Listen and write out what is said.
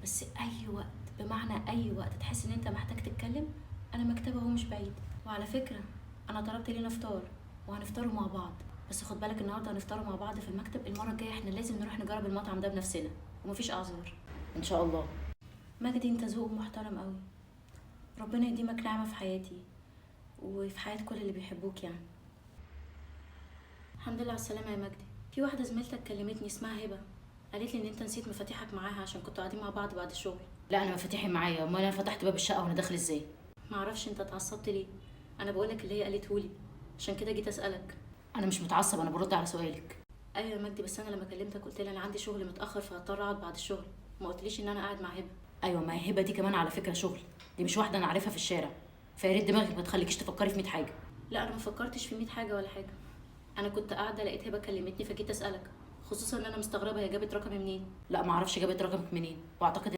بس اي وقت، بمعنى اي وقت تحس ان انت محتاج تتكلم، انا مكتبه اهو مش بعيد. وعلى فكره انا طلبت لينا فطار وهنفطروا مع بعض، بس خد بالك النهارده هنفطروا مع بعض في المكتب، المره الجايه احنا لازم نروح نجرب المطعم ده بنفسنا ومفيش اعذار. ان شاء الله. مجدي انت ذوق محترم قوي، ربنا يديمك نعمه في حياتي وفي حياه كل اللي بيحبوك يعني. الحمد لله على السلامه يا مجدي. في واحده زميلتك كلمتني اسمها هبه، قالت لي ان انت نسيت مفاتيحك معاها عشان كنتوا قاعدين مع بعض بعد الشغل. لا انا مفاتيحي معايا، امال انا فتحت باب الشقه وانا داخل ازاي؟ معرفش انت اتعصبت ليه، انا بقولك اللي هي قالتهولي عشان كده جيت اسالك. انا مش متعصب، انا برد على سؤالك. ايوه يا مجدي، بس انا لما كلمتك قلت لي انا عندي شغل متاخر فهضطر اقعد بعد الشغل، ما قلتليش ان انا قاعد مع هبه. ايوه، ما هي هبه دي كمان على فكره شغل، دي مش واحده انا عارفها في الشارع، فيا ريت دماغك ما تخليكيش تفكري في 100 حاجه. لا انا ما فكرتش في 100 حاجه ولا حاجه، انا كنت قاعده لقيت هبه كلمتني فجيت اسالك، خصوصا ان انا مستغربه هي جابت رقمي منين. لا ما اعرفش جابت رقمك منين، واعتقد